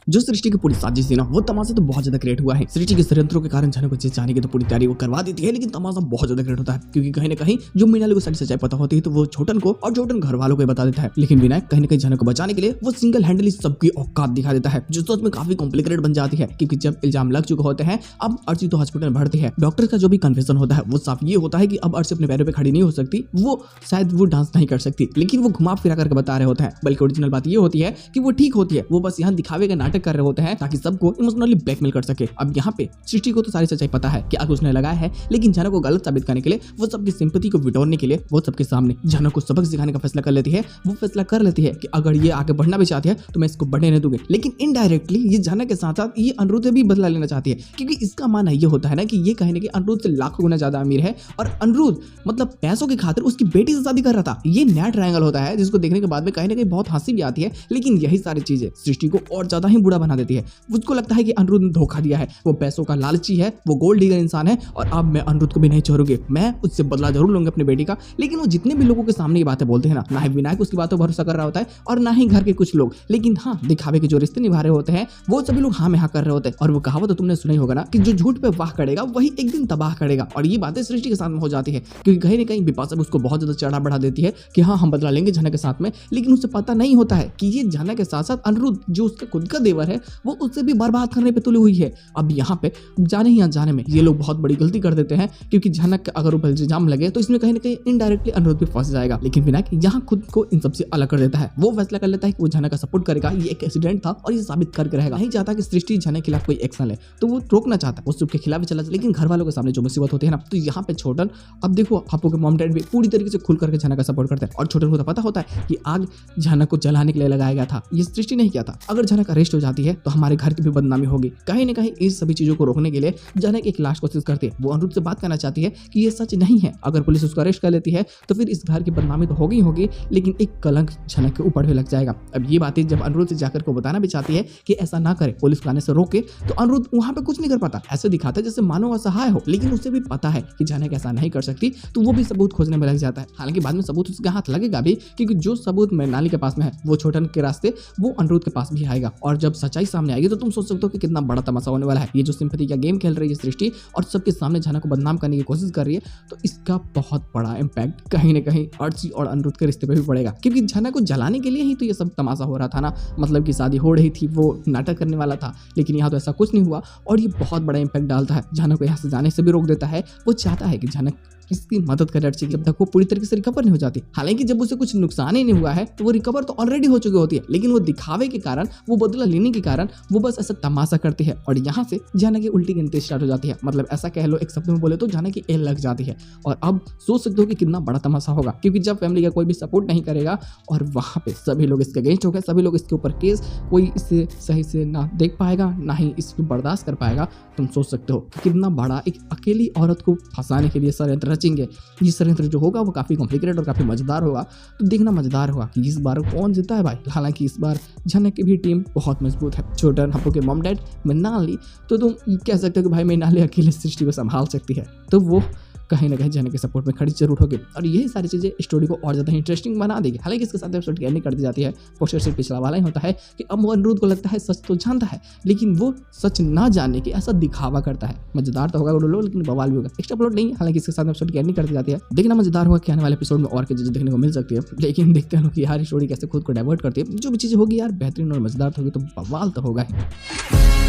जो सृष्टि की पूरी साजिश थी ना, वो तमाशा तो बहुत ज्यादा क्रिएट हुआ है। सृष्टि के षड्यंत्रों के कारण जाने को जेल जाने की तो पूरी तैयारी वो करवा देती है, लेकिन तमाशा बहुत ज्यादा क्रिएट होता है क्योंकि कहीं ना कहीं जो मृणाली को सारी सच्चाई पता होती है तो वो छोटन को और छोटन घर वालों को बता देता है। लेकिन विनायक कहीं ना कहीं जाने को बचाने के लिए वो सिंगल हैंडली सबकी औकात दिखा देता है, जो सच में काफी कॉम्प्लिकेटेड बन जाती है क्योंकि जब इल्जाम लग चुके होते हैं अब अर्ची तो हॉस्पिटल में भर्ती है। डॉक्टर का जो भी कन्फेशन होता है वो साफ ये होता है कि अब अर्ची अपने पैरों पे खड़ी नहीं हो सकती, वो शायद वो डांस नहीं कर सकती, लेकिन वो घुमा फिरा करके बता रहे होते हैं। बल्कि ओरिजिनल बात ये होती है कि वो ठीक होती है, वो बस यहाँ दिखावे का नाटक कर रहे होते हैं ताकि सबको इमोशनली ब्लैकमेल कर सके। अब यहाँ पे सृष्टि को तो सारी सच्चाई पता है कि आग उसने लगाया है, लेकिन जाना को गलत साबित करने के लिए वो सबकी सिंपैथी को बिटोरने के लिए वो सबके सामने जाना को सबक सिखाने का फैसला कर लेती है। वो फैसला कर लेती है कि अगर ये आगे बढ़ना भी चाहती है तो मैं इसको बढ़ने नहीं दूंगी, लेकिन इनडायरेक्टली ये जाना के साथ साथ ये अनिरुद्ध से भी बदला लेना चाहती है क्योंकि इसका मानना ये होता है ना कि ये कहने कि अनिरुद्ध से लाखों गुना ज्यादा अमीर है और अनिरुद्ध मतलब पैसों की खातिर उसकी बेटी से शादी कर रहा था। ये नया ट्रायंगल होता है जिसको देखने के बाद में कहीं ना कहीं बहुत हंसी भी आती है, लेकिन यही सारी चीजें सृष्टि को और ज्यादा ही बुरा बना देती है। उसको लगता है कि अनिरुद्ध ने धोखा दिया है, वो पैसों का लालची है, वो गोल्ड डिगर इंसान है और अब मैं अनिरुद्ध को भी नहीं छोड़ूंगी, मैं उससे बदला जरूर लूंगी अपनी बेटी का। लेकिन वो जितने भी लोगों के सामने ये बातें बोलते हैं ना ही विनायक उसकी बातों पर भरोसा कर रहा होता है और ना ही घर के कुछ लोग, लेकिन हाँ दिखावे के जो रिश्ते निभा रहे होते हैं वो सभी लोग हाँ में हाँ कर रहे होते हैं। और वो कहावत तो तुमने सुना ही होगा ना कि जो झूठ पे वाह करेगा वही एक दिन तबाह करेगा, और ये बातें सृष्टि के साथ में हो जाती है क्योंकि कहीं ना कहीं बिपाशा उसको बहुत ज्यादा चढ़ा बढ़ा देती है कि हाँ हम बदला लेंगे जाना के साथ में, लेकिन उसे पता नहीं होता है कि ये जाना के साथ साथ अनिरुद्ध जो उसका खुद का देवर है वो उससे भी बर्बाद करने पे तुली हुई है। अब यहाँ पे जाने ही अनजाने में ये लोग बहुत बड़ी गलती कर देते हैं क्योंकि जनक अगर ऊपर इल्जाम लगे तो इसमें कहीं ना कहीं इनडायरेक्टली अनिरुद्ध भी फंस जाएगा। लेकिन विनायक यहाँ खुद को इन सबसे अलग कर देता है, वो फैसला कर लेता है कि वो जनक का सपोर्ट करेगा, ये एक एक्सीडेंट था और ये साबित करके रहेगा। नहीं चाहता कि सृष्टि जनक के खिलाफ कोई एक्शन ले, तो वो रोकना चाहता है, वो सबके खिलाफ भी चला, लेकिन घर वालों के सामने जो मुसीबत होती है ना, तो यहाँ पे छोटन अब देखो आपको के मॉम डैड भी पूरी तरीके से खुल करके जनक का सपोर्ट करते हैं और छोटन को तो पता होता है कि आग जनक को जलाने के लिए लगाया गया था, ये सृष्टि नहीं किया था। अगर जनक अरेस्ट हो जाती है तो हमारे घर की भी बदनामी होगी। कहीं ना कहीं इस सभी चीजों को रोकने के लिए जनक एक लास्ट कोशिश करती है, वो अनिरुद्ध से बात करना चाहती है कि ये सच नहीं है, अगर पुलिस उसको अरेस्ट कर लेती है तो फिर इस घर की बदनामी तो होगी होगी, लेकिन एक कलंक जनक के ऊपर भी लग जाएगा। अब ये बातें जब अनिरुद्ध से जाकर को बताना भी चाहती है कि ऐसा ना करे, पुलिस को आने से रोके, तो अनिरुद्ध वहां पे कुछ नहीं कर पाता, ऐसे दिखाता है जैसे मानो असहाय हो, लेकिन उसे भी पता है कि जनक ऐसा नहीं कर सकती, तो वो भी सबूत खोजने में लग जाता है। हालांकि बाद में सबूत उसके हाथ लगेगा भी क्योंकि जो सबूत मृणाली के पास में है वो छोटन के रास्ते वो अनिरुद्ध के पास भी आएगा, और जब सच्चाई सामने आएगी तो तुम सोच सकते हो कि कितना बड़ा तमाशा होने वाला है। ये जो सिंपैथी का गेम खेल रही है सृष्टि और सबके सामने जनक को बदनाम करने की कोशिश कर रही है, तो इसका बहुत बड़ा इम्पैक्ट कहीं ना कहीं अर्ची और अनिरुद्ध के रिश्ते पे भी पड़ेगा क्योंकि जनक को जलाने के लिए ही तो ये सब तमाशा हो रहा था ना, मतलब कि शादी हो रही थी, वो नाटक करने वाला था, लेकिन यहाँ तो ऐसा कुछ नहीं हुआ और ये बहुत बड़ा इम्पैक्ट डालता है। जनक को यहाँ से जाने से भी रोक देता है, वो चाहता है कि जनक किसकी मदद करे अर्ची जब तक वो पूरी तरीके से रिकवर नहीं हो जाती। हालांकि जब उसे कुछ नुकसान ही नहीं हुआ है तो वो रिकवर तो ऑलरेडी हो चुकी होती है, लेकिन वो दिखावे के कारण, वो बदला लेने के कारण वो बस ऐसा तमाशा करती है और यहाँ से जाना की उल्टी गिनती स्टार्ट हो जाती है। मतलब ऐसा कह लो एक शब्द में बोले तो जाना की एल लग जाती है। और अब सोच सकते हो कि कितना बड़ा तमाशा होगा क्योंकि जब फैमिली का कोई भी सपोर्ट नहीं करेगा और वहाँ पे सभी लोग इसके अगेंस्ट हो गए, सभी लोग इसके ऊपर केस, कोई इसे सही से ना देख पाएगा ना ही इसको बर्दाश्त कर पाएगा, तुम सोच सकते हो कि कितना बड़ा एक अकेली औरत को फंसाने के लिए षड्यंत्र रचेंगे। ये षड्यंत्र जो होगा वो काफी कॉम्प्लिकेटेड और काफी मजेदार होगा, तो देखना मजेदार होगा कि इस बार कौन जीता है भाई। हालांकि इस बार जनक की भी टीम बहुत मजबूत है, छोटन, हप्पू के मॉम डैड, मृणाली, तो तुम कह सकते हो कि भाई मृणाली अकेले सृष्टि को संभाल सकती है, तो वो कहीं ना कहीं जनक के सपोर्ट में खड़ी जरूर होगी और यही सारी चीजें स्टोरी को और ज्यादा इंटरेस्टिंग बना देगी। हालांकि इसके साथ एपिसोड की एंडिंग कर दी जाती है, पोस्टर से पिछला वाला ही होता है कि अब वो अनिरुद्ध को लगता है सच तो जानता है, लेकिन वो सच ना जानने की ऐसा दिखावा करता है। मजेदार तो होगा लोग, लेकिन बवाल भी होगा, एक्स्ट्रा प्लॉट नहीं है। हालांकि इसके साथ एपिसोड की एंडिंग कर दी जाती है, देखना मजेदार होगा कि आने वाले एपिसोड में और क्या चीजें देखने को मिल सकती है। लेकिन देखते हैं कि यार स्टोरी कैसे खुद को डाइवर्ट करती है, जो भी चीजें होगी यार बेहतरीन और मजेदार होगी तो बवाल तो होगा ही।